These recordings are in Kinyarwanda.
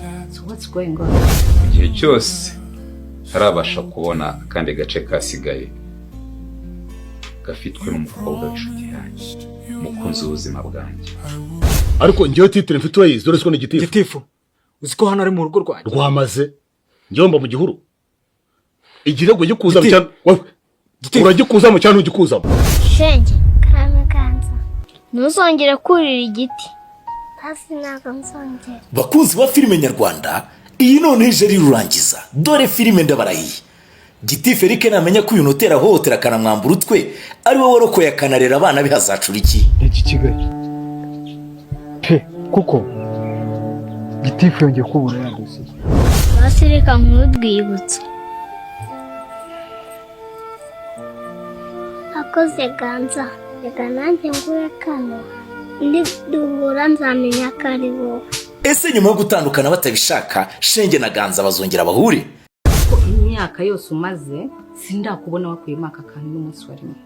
So what's going on? Igihe cyose harabasha kubona kandi gace kasigaye gafitwe n'umukobwa w'inshuti yanjye mukunzi w'ubuzima bwanjye. Ariko njyewe titre mfite wayizi dore ko ni gitifu uziko hano ari mu rugo rwanjye rwamaze njyomba mu gihuru igirego gikuza mu cyane uragikuza mu cyane ugikuza Shenge kamaganza ntuzongere kurira igiti hasi ntabwo nzongera. Bakunzi ba filime nyarwanda iyi none ije rirurangiza dore filime ndabarahiye. Gitifu Eric namenya ko uyu notera hohotera kanamwambura utwe ari we warokoye akanarera abana bihazacura iki iki kigali kuko Gitifu yongeye kubura yaguze basirika nk'urwibutso akoze ganza reka nanjye ngure kano ndi duhura nzamenya ko ari wowe. Ese nyuma yo gutandukana batabishaka Shenge na Ganza bazongera bahure? Imyaka yose umaze sindakubona wakuyemo aka kantu n'umunsi wa rimwe.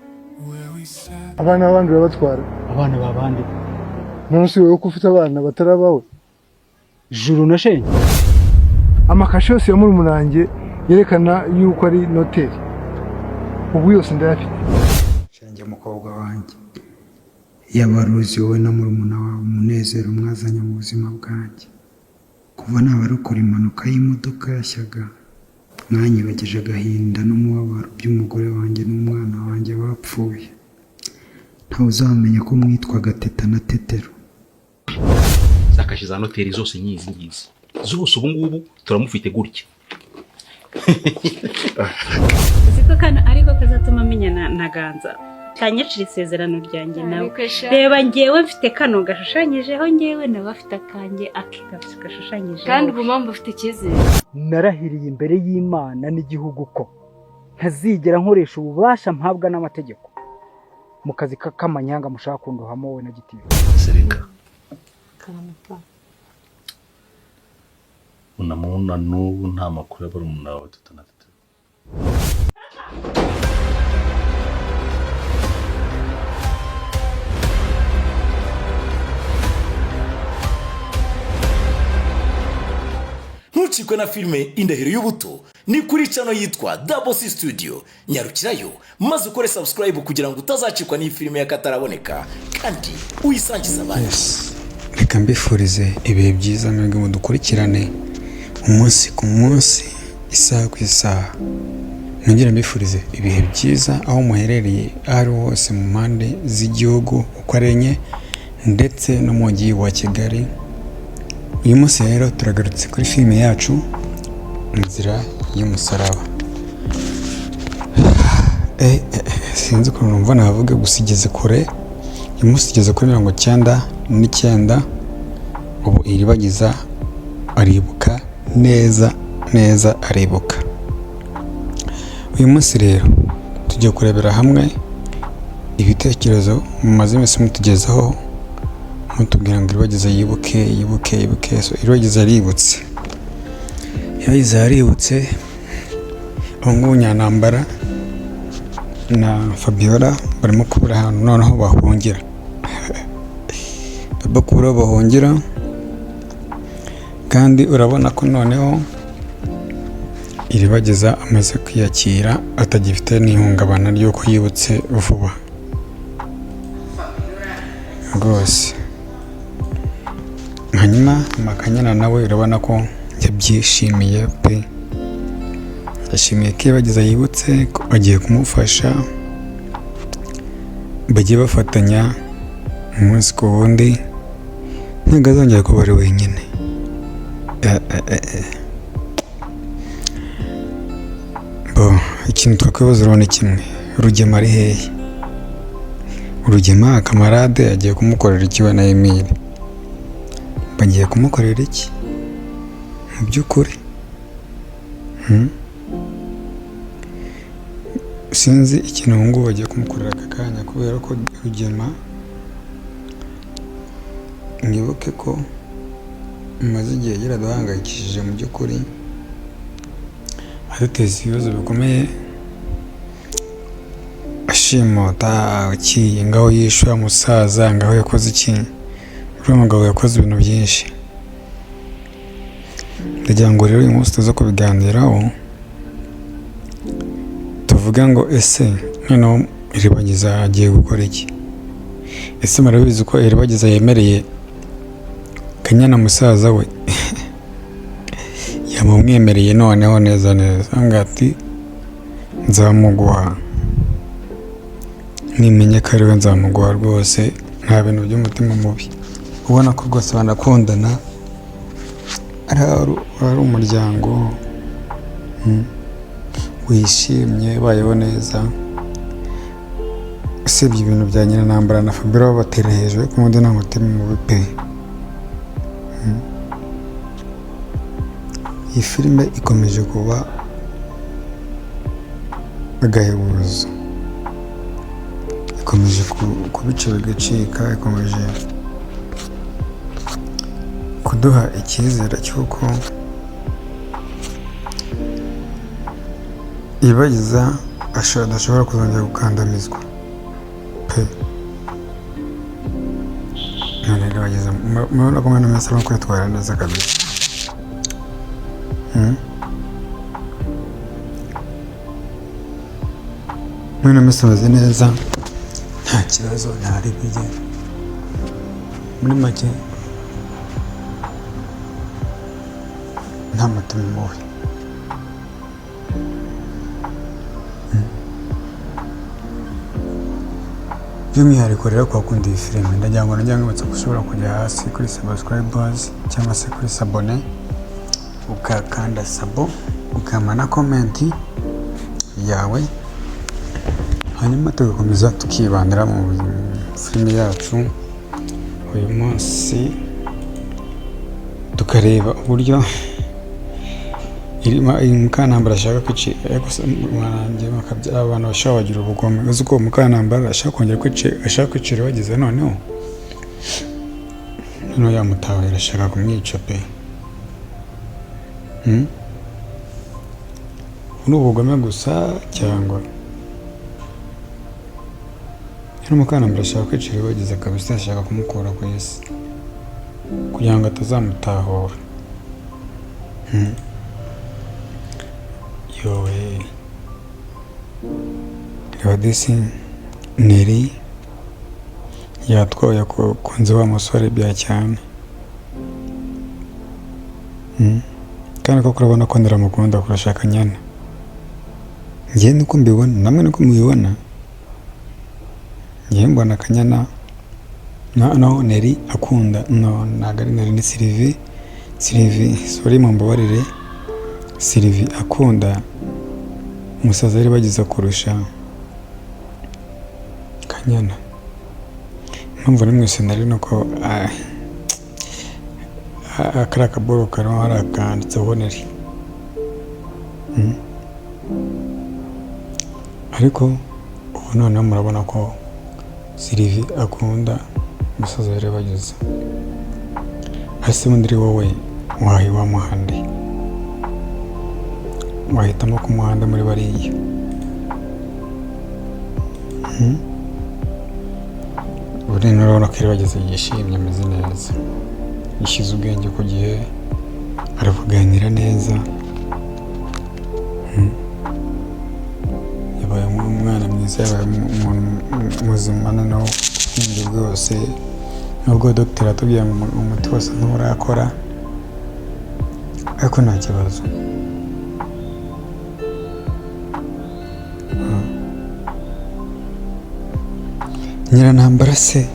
Abana b'abandi babatwara abana babandi nonse wowe ko ufite abana batarabawe Juru na Shenge amakashi yose ya murumunange yerekana yuko ari noteri ubu yose ndayafite. Shenge mukobwa wanjye yabaruzi wowe na murumuna wawe umunezero mwazanye mu buzima bwanjye kuva nabarokora impanuka y'imodoka yashyaga mwanyibageje agahinda n'umubabaro by'umugore wanjye n'umwana wanjye bapfuye ntawe uzamenya ko mwitwaga Teta na Tetero. zakashi za noteri zose nyizi zose ubu ngubu turamufite gutya Ziko kana ariko kazatuma menyana na Ganza kanyacira isezerano ryanjye nawe reba ngewe mfite kano gashushanyijeho ngewe nawe afite akanjye akigafite gashushanyijeho Kandi ubu mpamvu ufite icyizere. narahiriye imbere y'Imana n'igihugu ko ntazigera nkoresha ububasha mpabwa n'amategeko mu kazi k'amanyanga mushaka kunduhamo wowe na Gitifu. Sereka unamuna n'ubu nta makuru y'abarumuna bawe tutanafite. Ntucikwe na filime Indahiro y'ubuto ni kuri channel yitwa Double C Studio. Nyarukirayo maze ukore subscribe kugira ngo utazacikwa n'iyi filime y'akataraboneka kandi uyisangiza abandi. Reka mbifurize ibihe byiza mwebwe mudukurikirane umunsi ku munsi isaha ku isaha. Nongera mbifurize ibihe byiza aho muherereye ari hose mu mpande z'igihugu uko ari enye ndetse no mu mujyi wa Kigali. Uyu munsi rero turagarutse kuri filime yacu Inzira y'umusaraba. Sinzi ukuntu numva navuga gusa igeze kure. Uyu munsi igeze kuri 99 ubu iribagiza aribuka neza aribuka. Uyu munsi rero tugiye kurebera hamwe ibitekerezo mumaze iminsi mutugezaho mutubwira ngo iribagiza yibuke so iribagiza yaributse ngo Nyanambara na Fabiola barimo kubura ahantu noneho bahungira bahungira kandi urabona ko noneho iribagiza amaze kwiyakira atagifite n'ihungabana ry'uko yibutse vuba rwose. Hanyuma Makanyana nawe urabona ko yabyishimiye pe, yashimiye ko iribagiza yibutse ko agiye kumufasha bagiye bafatanya umunsi ku wundi ntabwo azongera kuba ari wenyine. Ikintu twakwibaza urabona kimwe, Rugema ari hehe? Rugema kamarade agiye kumukorera iki we na Emile? Bagiye kumukorera iki mu by'ukuri? Sinzi ikintu ngo bagiye kumukorera aka kanya kubera ko Rugema mwibuke ko maze igihe yaraduhangayikishije mu by'ukuri aduteza ibibazo bikomeye, ashimota iki ngaho yishura musaza ngaho yakoze iki, uriya mugabo yakoze ibintu byinshi. ndagira ngo rero uyu munsi tuza kubiganiraho tuvuga ngo ese noneho Iribagiza agiye gukora iki? Ese murabizi ko Iribagiza yemereye Kanyana musaza we yamumwemereye noneho neza ati nzamuguha, nimenye ko ariwe nzamuguha rwose, nta bintu by'umutima mubi. Ubona ko rwose banakundana, ari umuryango wishimye, bayeho neza. Usibye ibintu bya Nyiranambara na Fabiola babatera hejuru, ariko ubundi nta mutima mubi pe. Iyi filime ikomeje kuba agahebuzo, ikomeje kubica bigacika, ikomeje kuduha icyizere cy'uko Iribagiza adashobora kuzongera gukandamizwa pe. none Iribagiza murabona ko mwana wese arimo kwitwara neza kabisa. Mwana wese ameze neza, nta kibazo, nta ribige, muri make nta mutima mubi. By'umwihariko rero ku bakunda iyi filime, ndagira ngo nabutse ko ushobora kujya hasi kuri subscribers cyangwa se kuri sabone, ukakanda sabo, ukama na komenti yawe, hanyuma tugakomeza tukibandira mu filime yacu uyu munsi, tukareba uburyo Mukanambara ashaka kwica. Abantu bashaka bagira ubugome, uzi ko Mukanambara ashaka kongera ashaka kwicira Iribagiza, noneho yamutahira, ashaka kumwica pe. Ni ubugome gusa cyangwa Mukanambara ashaka kwicira Iribagiza kabisa, ashaka kumukura ku isi kugira ngo atazamutahura. Yowe reba disi Neri yatwoye kunze wa musore bya cyane, kandi koko urabona ko ndaramukunda kurusha Kanyana. Njye niko mbibona, namwe niko mubibona. Njye mbona Kanyana naho Neri akunda, ntabwo ari Neri, ni Sylvie, sorry mumbabarire, Sylvie akunda umusaza Iribagiza kurusha Kanyana. Impamvu ni mwese nari nuko akari akaboro karimo hari akanditseho Neri, ariko ubu noneho murabona ko Sylvie akunda umusaza Iribagiza. Hasi undi wowe wahiwa muhande, wahitamo ku muhanda muri bariya. Ubu rero urabona ko Iribagiza yishimye, ameze neza, yishyize ubwenge ku gihe, aravuganira neza, yabaye umwana mwiza, yabaye umuntu muzima, noneho ubwenge bwose, nubwo dogiteri atubwiye ngo umuti wose nturakora, ariko nta kibazo. Nyiranambara se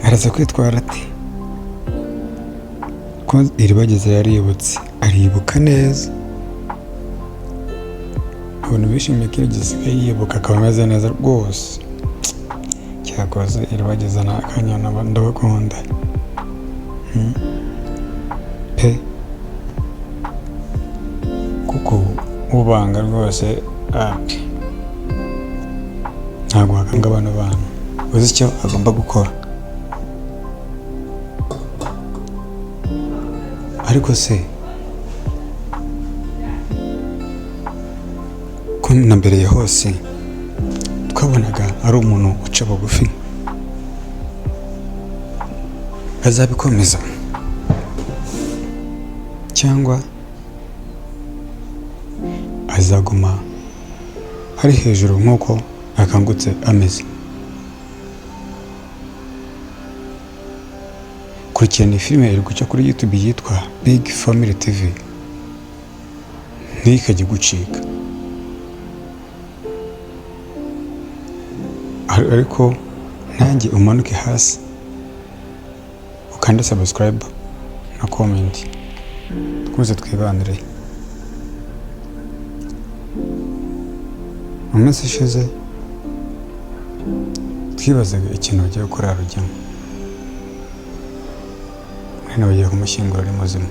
araza kwitwara ati? Ko Iribagiza yaributse, aribuka neza, abantu bishimiye ko Iribagiza yibuka, akaba ameze neza rwose. Cyakoze Iribagiza na Kanyana ndabakunda pe, kuko ubanga rwose ntabwo wakanga abantu uzi icyo agomba gukora. Ariko se ko na mbere ya hose twabonaga ari umuntu uca bugufi, azabikomeza cyangwa azaguma ari hejuru nk'uko akangutse ameze. Kurikirana filime iri guca kuri YouTube yitwa Big Family TV, ntikajye gucika. Ariko nanjye umanuke hasi ukande subscribe na comment, twese twibanire. Mu minsi ishize twibazaga ikintu bagiye gukora Rugema, none bagiye kumushyingura ari muzima.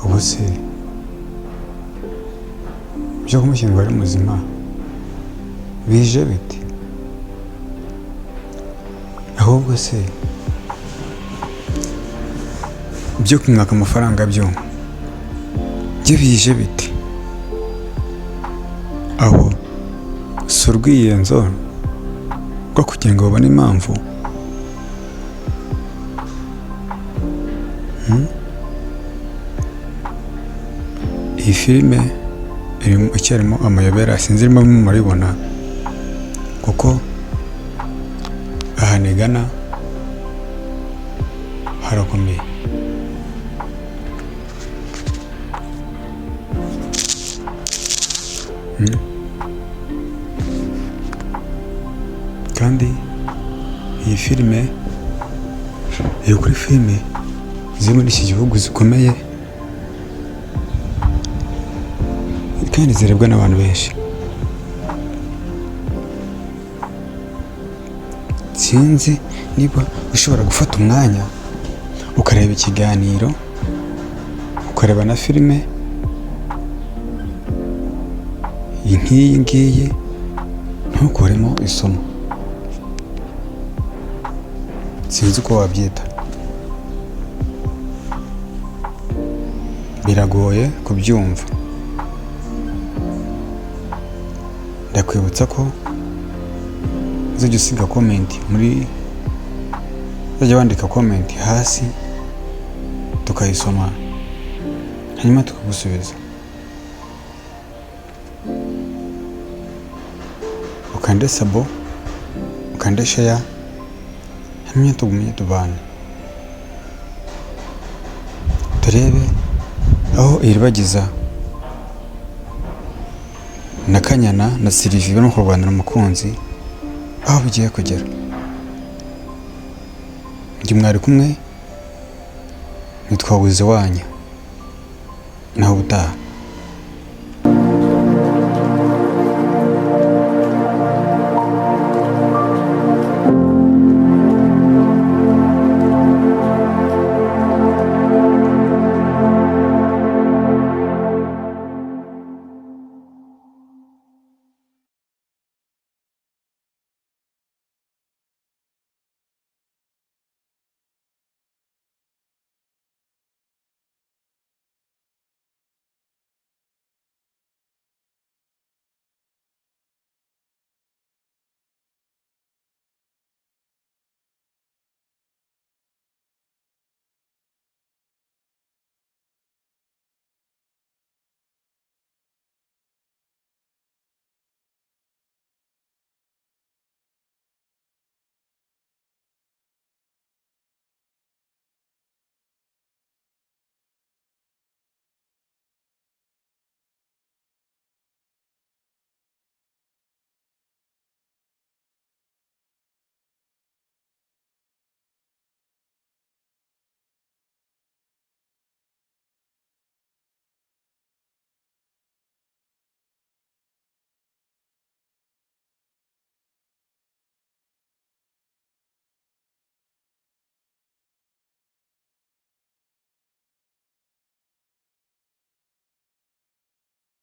Ubu se byo kumushyingura ari muzima bije bite? Ahubwo se byo kumwaka amafaranga byo bije bite? Aho si urwiyenzo rwo kugira ngo babone impamvu? Iyi filime icyarimo amayobera, sinzi irimo murabibona, kuko ahantu igana harakomeye. Kandi iyi filime iri kuri filime ziri muri iki gihugu zikomeye kandi zirebwa n'abantu benshi. Sinzi niba ushobora gufata umwanya ukareba ikiganiro, ukareba na filime nk'iyi ngiyi, ntukuremo isomo. Sinzi uko wabyita, biragoye kubyumva. Ndakwibutsa ko uzajya usiga komenti uzajya wandika komenti hasi tukayisoma, hanyuma tukagusubiza. Ukande sabo, ukande share, hanyuma tugumye tubane, turebe aho iribagiza na Kanyana na Sylvie barimo kurwanira umukunzi aho bigiye kugera. Njye mwari kumwe, nitwa Wize wanyu, naho ubutaha.